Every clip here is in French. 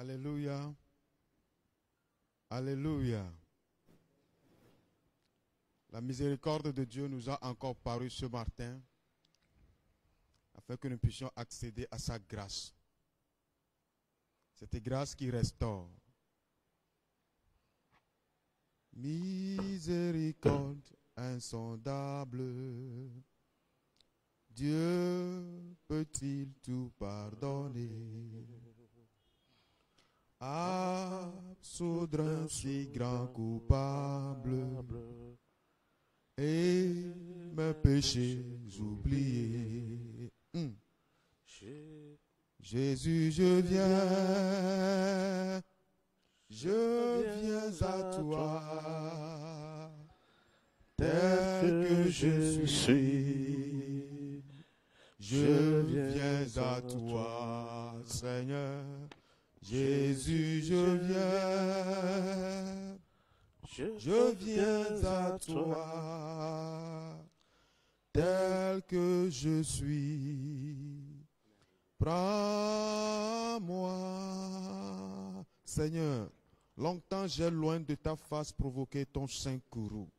Alléluia. Alléluia. La miséricorde de Dieu nous a encore paru ce matin afin que nous puissions accéder à sa grâce. Cette grâce qui restaure. Miséricorde insondable. Dieu peut-il tout pardonner? Absoudre un si grand coupable et mes péchés oubliés. Jésus, je viens à toi, tel que je suis. Je viens à toi, Seigneur. Jésus, je viens à toi, tel que je suis. Prends-moi, Seigneur. Longtemps j'ai loin de ta face provoqué ton saint courroux.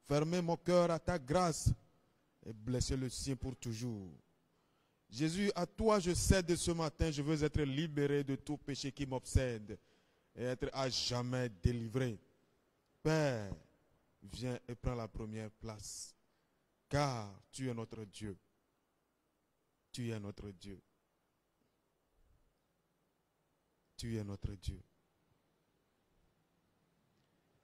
Fermez mon cœur à ta grâce et blessez le sien pour toujours. Jésus, à toi je cède ce matin, je veux être libéré de tout péché qui m'obsède et être à jamais délivré. Père, viens et prends la première place, car tu es notre Dieu. Tu es notre Dieu. Tu es notre Dieu.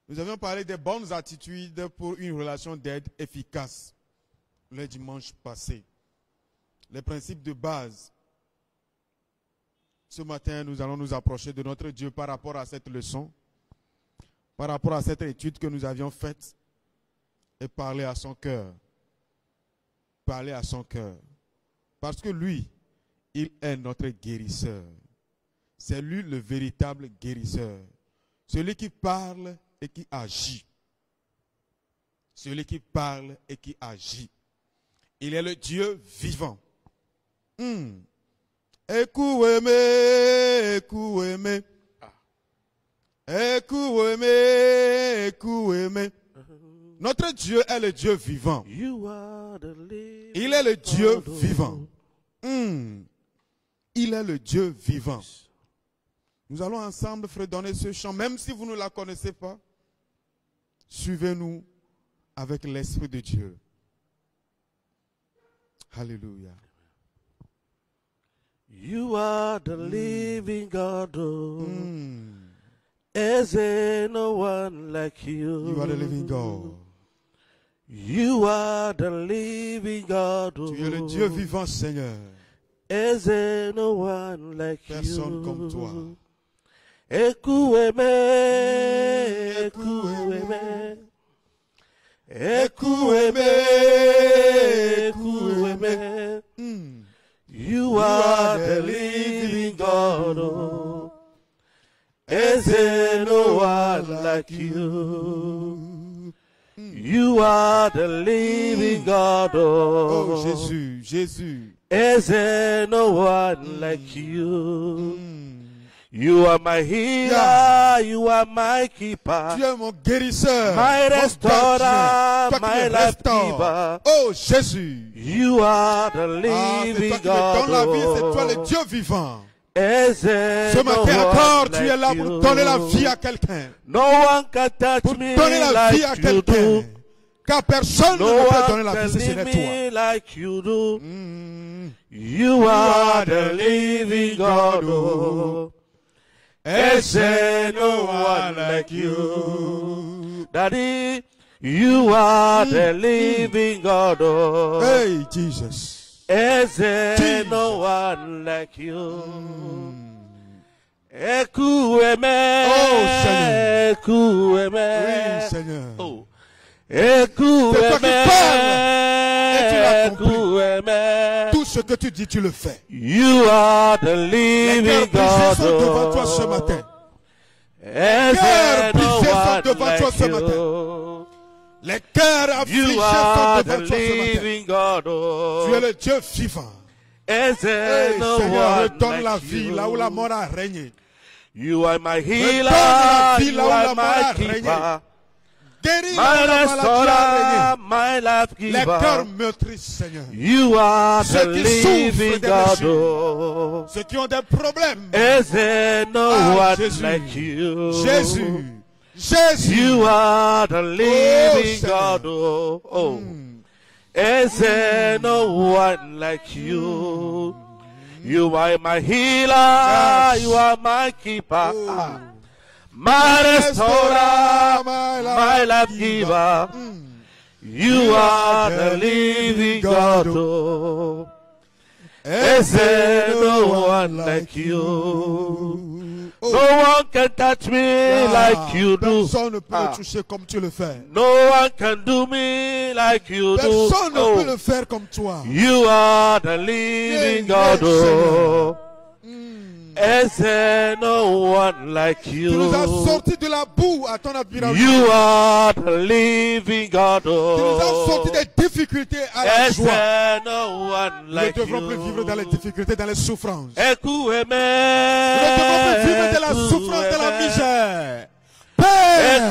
Nous avions parlé des bonnes attitudes pour une relation d'aide efficace le dimanche passé. Les principes de base. Ce matin, nous allons nous approcher de notre Dieu par rapport à cette leçon, par rapport à cette étude que nous avions faite et parler à son cœur. Parler à son cœur. Parce que lui, il est notre guérisseur. C'est lui le véritable guérisseur. Celui qui parle et qui agit. Celui qui parle et qui agit. Il est le Dieu vivant. Écoutez-moi, écoutez-moi. Écoutez-moi, écoutez-moi. Notre Dieu est le Dieu vivant. Il est le Dieu vivant. Il est le Dieu vivant. Nous allons ensemble fredonner ce chant, même si vous ne la connaissez pas. Suivez-nous avec l'Esprit de Dieu. Alléluia. You are the living God. Is there no one like you? You are the living God. You are the living God. Tu es le Dieu vivant, Seigneur. Is there no one like Personne you? comme toi. Écoutez-moi, écoutez-moi. Écoutez-moi, écoutez-moi. You are the living God. Is there no one like you? You are the living God. Oh Jésus, Jésus. Is there no one like you? You are my healer, you are my keeper. Tu es mon guérisseur, my mon restorer, gardien, toi qui my me life restaures. giver. Oh Jésus. You are the C'est living toi qui me donnes la vie, c'est toi le God. Dieu vivant. Ce Ce matin encore, tu es là pour donner la vie à quelqu'un. No one can touch Pour me donner la vie à like you quelqu'un. do. Car personne No ne peut one donner la can vie si ce leave n'est toi. me like you do. You are the living God. Is there no one like you? Daddy, you are the living God. Hey Jesus. Is there Jesus. no one like you? Écoutez-moi, Oh, Seigneur. écoutez-moi. Oui Seigneur. Oh. C'est toi qui parles et tu l'accomplis. Écoutez-moi. Tout ce que tu dis, tu le fais. You are the Les living cœurs brisés sont God. devant toi ce matin. Is cœurs there no brisés sont one devant toi like ce you? matin. Les cœurs affligés You sont are devant the toi ce matin. living God. Tu es le Dieu vivant. Is there Hey, no Seigneur, one redonne la like vie you? là où la mort a régné. You are my Me donne la healer, vie you là où la are mort a my régné. keeper, Guéris là my où la maladie a restorer, my life régné. Les cœurs giver. meurtris, Seigneur. You are the Ceux qui souffrent living des God. blessures. Oh. Ceux qui ont des problèmes. Is there no Ah, one Jésus. like you? Jésus. Jésus. You are the living Seigneur. God. Oh. Is there no one like you? You are my healer, Yes. you are my keeper, Oh. my restorer, my life giver. giver. You are the living God. Oh. Is there no one like you? No one can touch me like you do. Personne ne peut me toucher comme tu le fais. No one can do me like you do. Personne ne Oh. peut le faire comme toi. You are the living God. Oh. Is there no one like Tu nous as you? sortis de la boue à ton admiration. You are the living God. Tu nous as sortis Oh. des difficultés à la Is joie. there no one Nous ne like devrons plus vivre dans les you? difficultés, dans les souffrances. Nous Écoutez-moi. ne devrons plus vivre de la souffrance, de la misère. Père,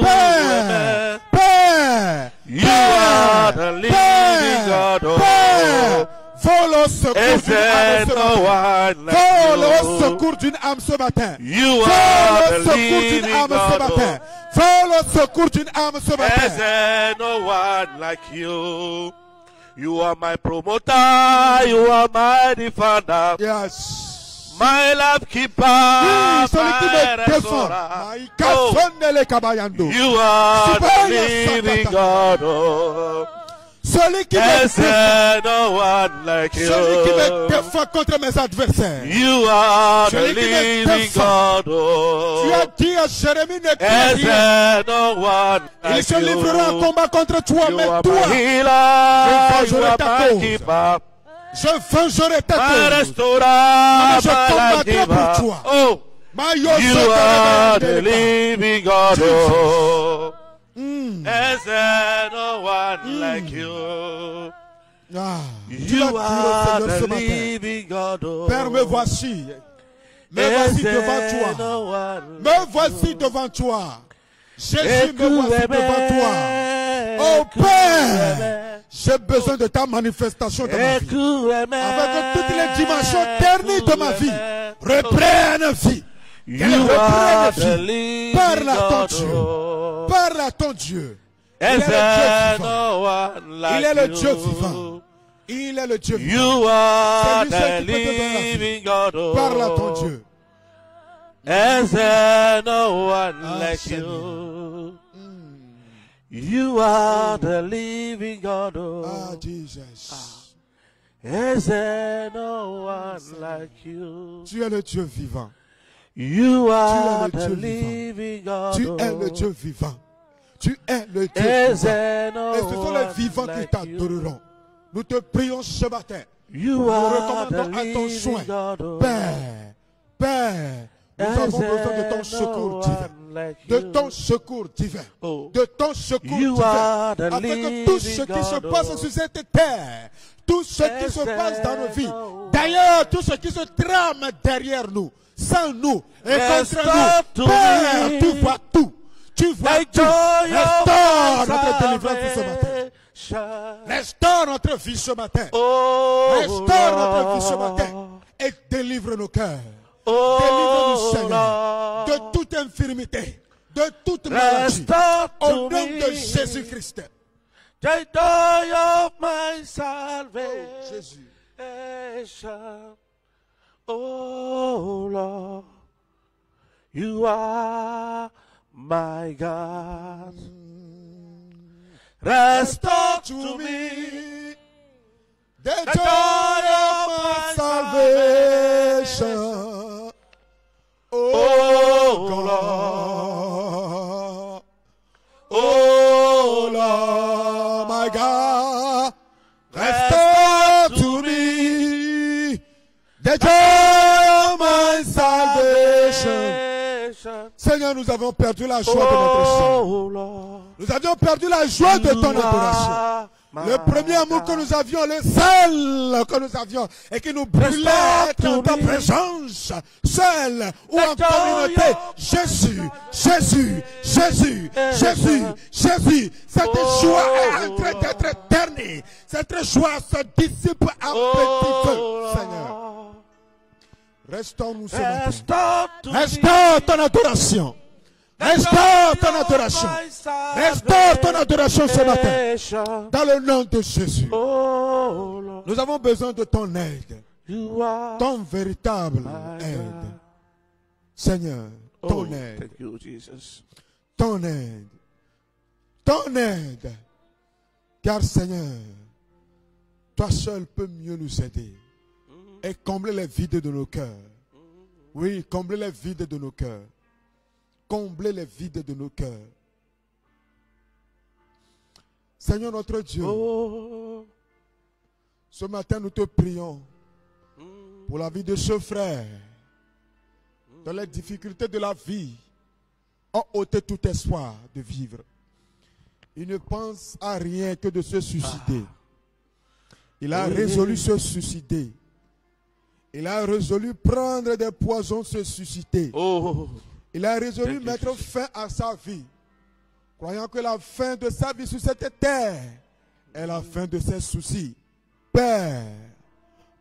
Père, Père, You are the living God. Père, vole au secours Is d'une âme there ce no matin. one like Vole au you? secours d'une âme ce matin. You Vole are au the secours d'une living âme ce God. matin. Vole au secours d'une âme ce Is matin. there no one like you? You are my promoter, you are my defender, Yes. my life keeper, Oui, celui qui my me défend. restorer. Maïka Oh, sonne les kabayando. you are the Subaya living sakata. God. Oh. Celui qui me Is défend. there no one like Celui qui me you? défend contre mes adversaires. You are the Celui qui me living défend. God. Oh. Tu as dit à Jérémie, ne crains Is rien. there no one Il like se livrera en you? combat contre toi, You mais are toi, my healer, you are ta my cause. keeper, je vengerai ta my cause. restorer, je my life combattrai pour giver. toi. Oh, Ma you are the living God. Oh. Mm. Is there no one like you? Ah, tu l'as You dit au are Seigneur ce the matin. living God. Oh. Père, me voici. Me Is voici there devant toi. no one Me like voici you? devant toi. Jésus, me voici devant toi. Oh Écoute-moi. Père, j'ai besoin de ta manifestation dans ma vie. Écoute-moi. Afin que toutes les dimensions dernières de ma vie reprennent vie. Qu'elles You are reprennent the vie. living Parle à ton God. Dieu. Oh. Parle à ton Dieu. Il est Is le Dieu there vivant. no one like Il est le you? Dieu vivant. Il est le Dieu vivant. You are C'est lui seul the qui peut te donner la vie. living God. Oh. Parle à ton Dieu. Is there no one Ah, like Seigneur. you? You are the living God. Oh. Ah, Jesus. Is there no one like you? Tu es le Dieu vivant. You are le the Dieu living God. Tu es le Dieu vivant. Tu es le Dieu Is vivant. there no Et ce sont les one vivants qui like t'adoreront. Nous te prions ce matin. You Nous are recommandons the à ton soin. living God. Oh. Père, Père, nous Is avons besoin de there ton no secours divin. one like De you? ton secours divin. Oh. De ton secours You divin. are the Afin que tout ce qui se living passe God. sur cette terre, tout ce qui Is se passe dans nos there vies, no d'ailleurs, tout ce qui se trame derrière nous, sans nous et contre Restore nous, to Père, me tu vois tout. Tu vois the tout. joy of Restaure my notre délivrance ce matin. salvation. Restaure notre vie ce matin. Oh, Restaure notre vie ce Lord. matin. Et délivre nos cœurs. Oh, Délivre-nous, Seigneur, Lord. de toute infirmité, de toute maladie. Restore Au to nom de me Jésus-Christ. the joy of my salvation. Jésus. Oh Lord, you are my God. Restore to me the joy of my salvation. Oh Lord. Oh Lord, my God. Restore to me the joy of my salvation. Seigneur, nous avons perdu la joie de notre salut. Oh Lord, Nous avions perdu la joie de ton you adoration. are Le premier amour que nous avions, le seul que nous avions, et qui nous brûlait dans ta présence, seul ou en communauté. Jésus, Jésus, Jésus, Jésus, Jésus. Cette joie est en train d'être ternie. Cette joie se dissipe en petit feu, Seigneur. Restaure-nous ce matin. Restaure ton adoration. Restaure ton adoration. Restaure ton adoration ce matin. Dans le nom de Jésus. Nous avons besoin de ton aide. Ton véritable aide. Seigneur, ton aide. Ton aide. Ton aide. Car Seigneur, toi seul peux mieux nous aider. Et combler les vides de nos cœurs. Oui, combler les vides de nos cœurs. Combler les vides de nos cœurs. Seigneur notre Dieu, ce matin nous te prions pour la vie de ce frère. Dans les difficultés de la vie, ont ôté tout espoir de vivre. Il ne pense à rien que de se suicider. Il a résolu se suicider. Il a résolu prendre des poisons, se suicider. Il a résolu mettre fin à sa vie, croyant que la fin de sa vie sur cette terre est la fin de ses soucis. Père,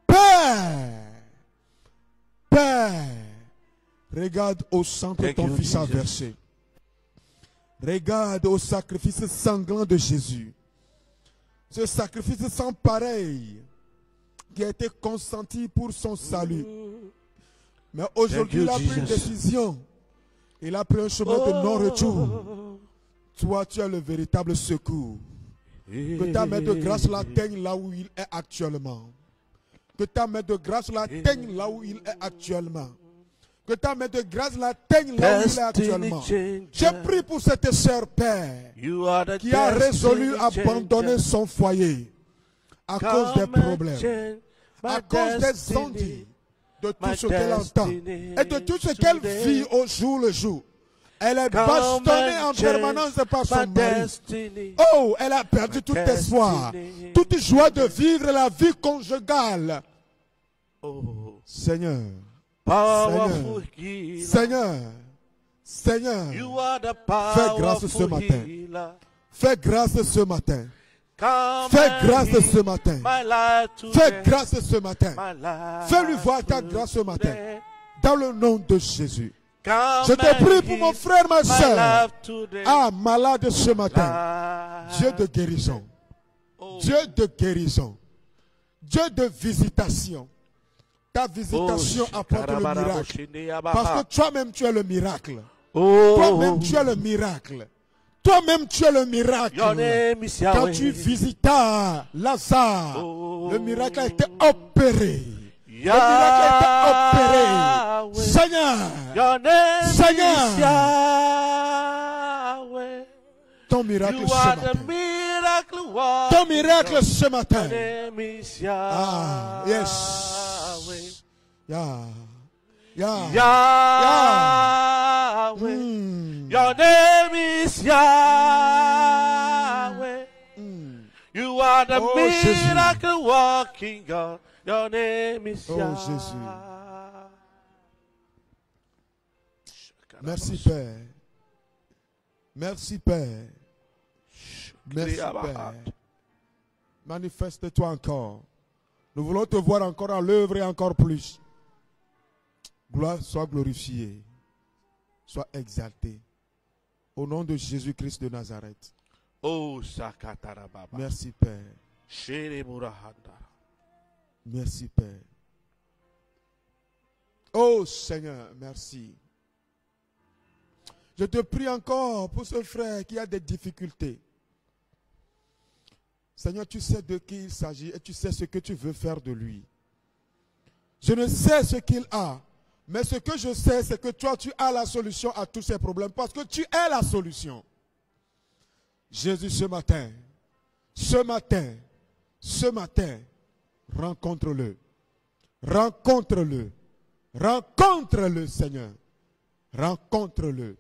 Père, Père, regarde au sang que ton Fils a versé. Regarde au sacrifice sanglant de Jésus. Ce sacrifice sans pareil qui a été consenti pour son salut. Mais aujourd'hui, il a pris une décision. Il a pris un chemin de non-retour. Toi, tu as le véritable secours. Que ta main de grâce l'atteigne là où il est actuellement. Que ta main de grâce l'atteigne là où il est actuellement. Que ta main de grâce l'atteigne là où il est actuellement. J'ai prié pour cette sœur, Père, qui a résolu abandonner son foyer à cause des problèmes, à cause des envies, de tout ce qu'elle entend et de tout ce qu'elle vit au jour le jour. Elle est bastonnée en permanence par son mari. Oh, elle a perdu tout espoir, toute joie de vivre la vie conjugale. Seigneur, Seigneur, Seigneur, fais grâce ce matin. Fais grâce ce matin. Fais grâce ce matin. Fais grâce ce matin. Fais-lui voir ta grâce ce matin. Dans le nom de Jésus. Je te prie pour mon frère, ma soeur. Ah, malade ce matin. Dieu de guérison. Dieu de guérison. Dieu de visitation. Ta visitation apporte le miracle. Parce que toi-même tu es le miracle. Toi-même tu es le miracle. Toi-même tu es le miracle. Quand tu visitas Lazare, le miracle a été opéré. Le miracle a été opéré. Seigneur, Seigneur, ton miracle ce matin. Ton miracle ce matin. Ah, yes. Yeah. Your name is Yahweh. You are the miracle walking God. Your name is Yahweh. Jésus. Merci Père. Merci Père. Merci Père. Manifeste-toi encore. Nous voulons te voir encore à l'œuvre et encore plus. Gloire soit glorifiée. Sois exalté. Au nom de Jésus-Christ de Nazareth. Merci Père. Merci Père. Oh Seigneur, merci. Je te prie encore pour ce frère qui a des difficultés. Seigneur, tu sais de qui il s'agit et tu sais ce que tu veux faire de lui. Je ne sais ce qu'il a, mais ce que je sais, c'est que toi, tu as la solution à tous ces problèmes parce que tu es la solution. Jésus, ce matin, rencontre-le. Rencontre-le. Rencontre-le, Seigneur. Rencontre-le.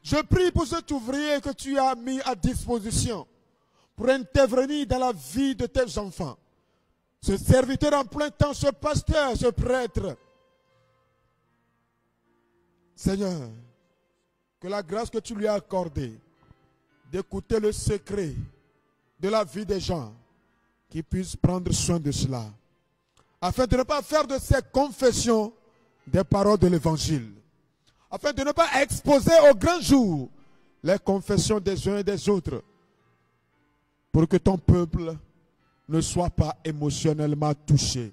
Je prie pour cet ouvrier que tu as mis à disposition pour intervenir dans la vie de tes enfants. Ce serviteur en plein temps, ce pasteur, ce prêtre. Seigneur, que la grâce que tu lui as accordée d'écouter le secret de la vie des gens, qu'il puisse prendre soin de cela, afin de ne pas faire de ces confessions des paroles de l'évangile, afin de ne pas exposer au grand jour les confessions des uns et des autres, pour que ton peuple ne soit pas émotionnellement touché,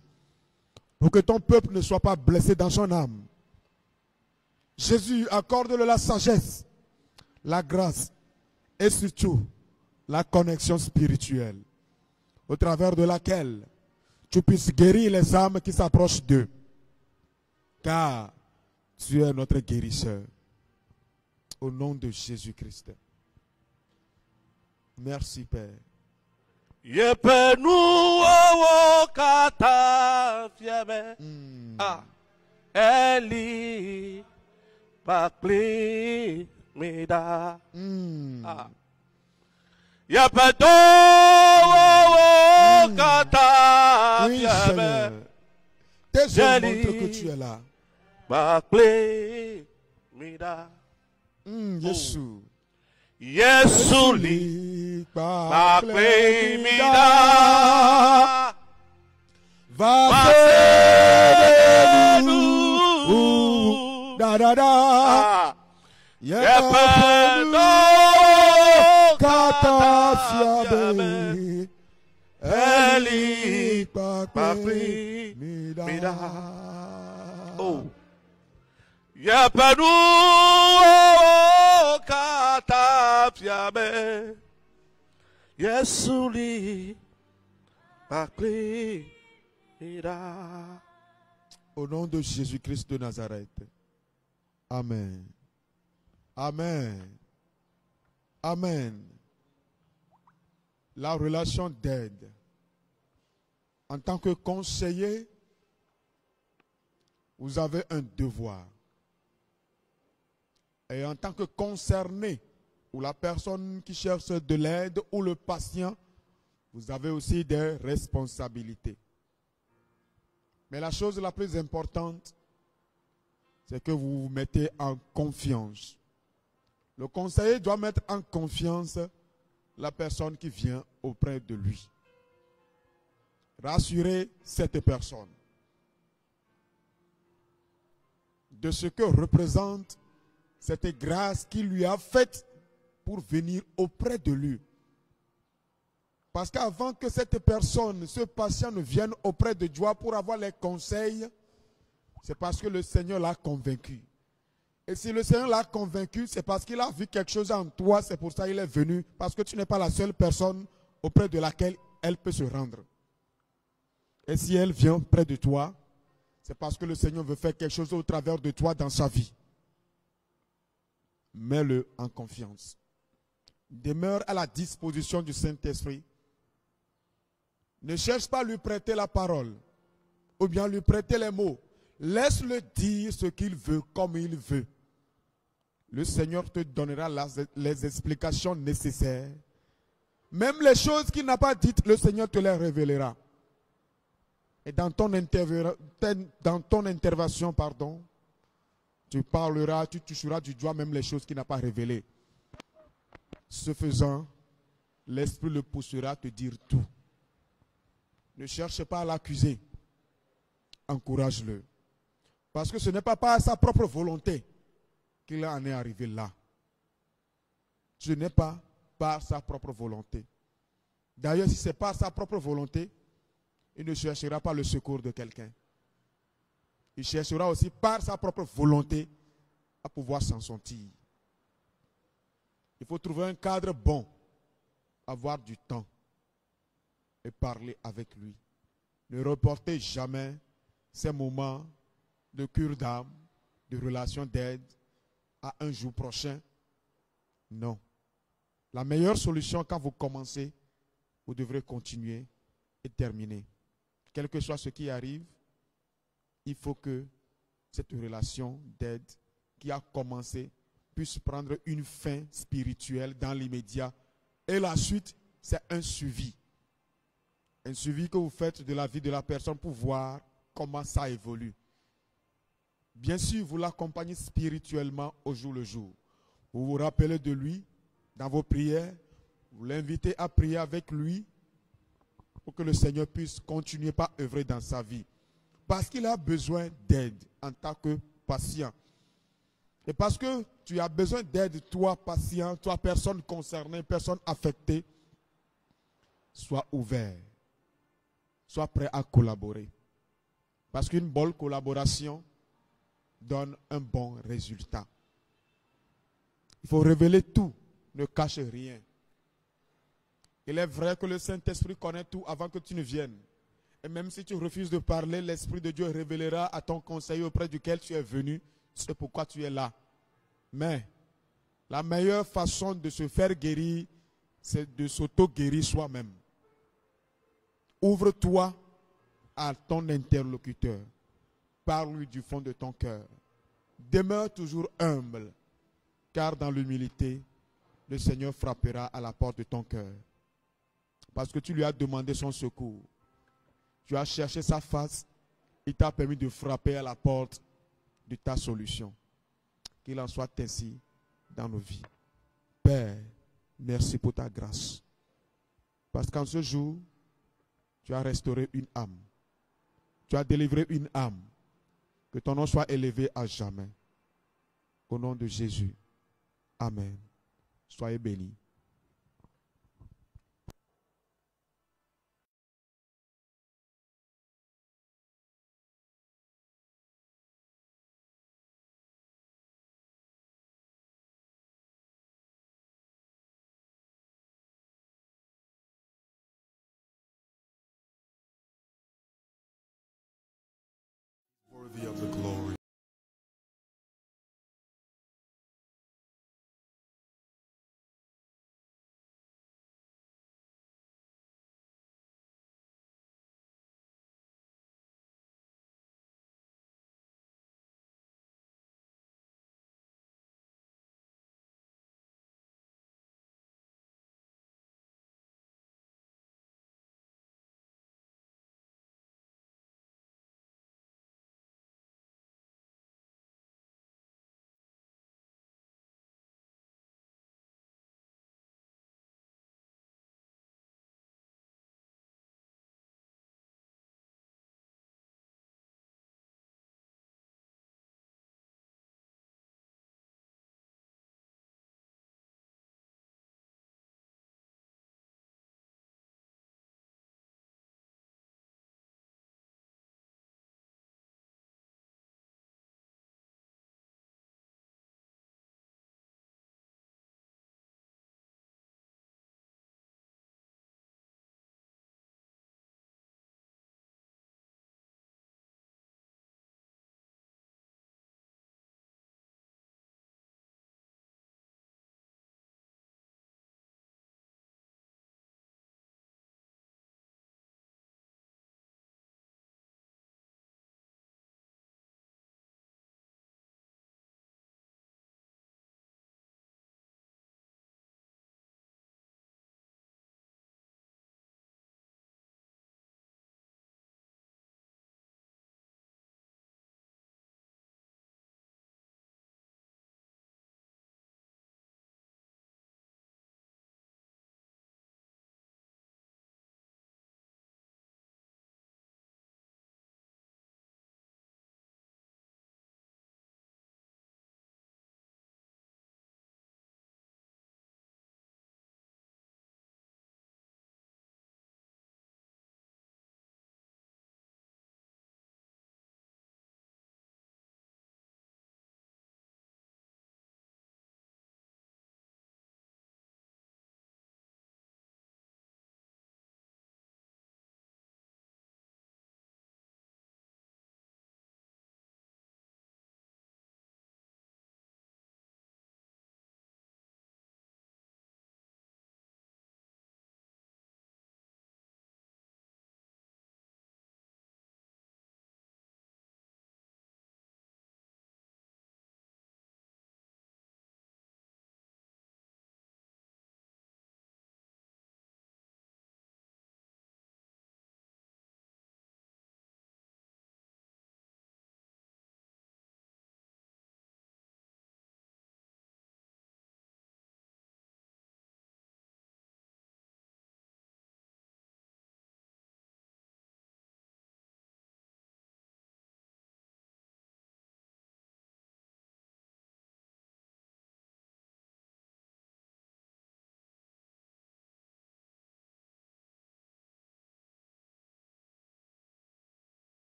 pour que ton peuple ne soit pas blessé dans son âme. Jésus, accorde-le la sagesse, la grâce et surtout la connexion spirituelle, au travers de laquelle tu puisses guérir les âmes qui s'approchent d'eux, car tu es notre guérisseur. Au nom de Jésus-Christ. Merci, Père. Yepenu owo kata fieme. Eli pakli mida. Yepenu owo kata fieme. Tes yeux montrent que tu es là. Pakli mida. Yesu. Yesu li pakli mida. Va nous da da da. Yepeno kata fiabe. Eli pakli mida. Oh. Yepenu kata fiabe. Yesu li pakli mida. Au nom de Jésus-Christ de Nazareth. Amen. Amen. Amen. La relation d'aide. En tant que conseiller, vous avez un devoir. Et en tant que concerné, ou la personne qui cherche de l'aide, ou le patient, vous avez aussi des responsabilités. Mais la chose la plus importante, c'est que vous vous mettez en confiance. Le conseiller doit mettre en confiance la personne qui vient auprès de lui. Rassurer cette personne de ce que représente cette grâce qu'il lui a faite pour venir auprès de lui. Parce qu'avant que cette personne, ce patient ne vienne auprès de Dieu pour avoir les conseils, c'est parce que le Seigneur l'a convaincu. Et si le Seigneur l'a convaincu, c'est parce qu'il a vu quelque chose en toi, c'est pour ça qu'il est venu. Parce que tu n'es pas la seule personne auprès de laquelle elle peut se rendre. Et si elle vient près de toi, c'est parce que le Seigneur veut faire quelque chose au travers de toi dans sa vie. Mets-le en confiance. Demeure à la disposition du Saint-Esprit. Ne cherche pas à lui prêter la parole ou bien lui prêter les mots. Laisse-le dire ce qu'il veut comme il veut. Le Seigneur te donnera les explications nécessaires. Même les choses qu'il n'a pas dites, le Seigneur te les révélera. Et dans ton intervention, tu parleras, tu toucheras du doigt même les choses qu'il n'a pas révélées. Ce faisant, l'Esprit le poussera à te dire tout. Ne cherche pas à l'accuser. Encourage-le. Parce que ce n'est pas par sa propre volonté qu'il en est arrivé là. Ce n'est pas par sa propre volonté. D'ailleurs, si c'est par sa propre volonté, il ne cherchera pas le secours de quelqu'un. Il cherchera aussi par sa propre volonté à pouvoir s'en sortir. Il faut trouver un cadre bon, avoir du temps et parler avec lui. Ne reportez jamais ces moments de cure d'âme, de relation d'aide à un jour prochain. Non. La meilleure solution quand vous commencez, vous devrez continuer et terminer. Quel que soit ce qui arrive, il faut que cette relation d'aide qui a commencé puisse prendre une fin spirituelle dans l'immédiat et la suite c'est un suivi. Un suivi que vous faites de la vie de la personne pour voir comment ça évolue. Bien sûr, vous l'accompagnez spirituellement au jour le jour. Vous vous rappelez de lui dans vos prières. Vous l'invitez à prier avec lui pour que le Seigneur puisse continuer à œuvrer dans sa vie. Parce qu'il a besoin d'aide en tant que patient. Et parce que tu as besoin d'aide, toi patient, toi personne concernée, personne affectée, sois ouvert. Sois prêt à collaborer. Parce qu'une bonne collaboration donne un bon résultat. Il faut révéler tout, ne cache rien. Il est vrai que le Saint-Esprit connaît tout avant que tu ne viennes. Et même si tu refuses de parler, l'Esprit de Dieu révélera à ton conseiller auprès duquel tu es venu, c'est pourquoi tu es là. Mais la meilleure façon de se faire guérir, c'est de s'auto-guérir soi-même. Ouvre-toi à ton interlocuteur. Parle-lui du fond de ton cœur. Demeure toujours humble, car dans l'humilité, le Seigneur frappera à la porte de ton cœur. Parce que tu lui as demandé son secours. Tu as cherché sa face, il t'a permis de frapper à la porte de ta solution. Qu'il en soit ainsi dans nos vies. Père, merci pour ta grâce. Parce qu'en ce jour, tu as restauré une âme. Tu as délivré une âme. Que ton nom soit élevé à jamais. Au nom de Jésus. Amen. Soyez bénis.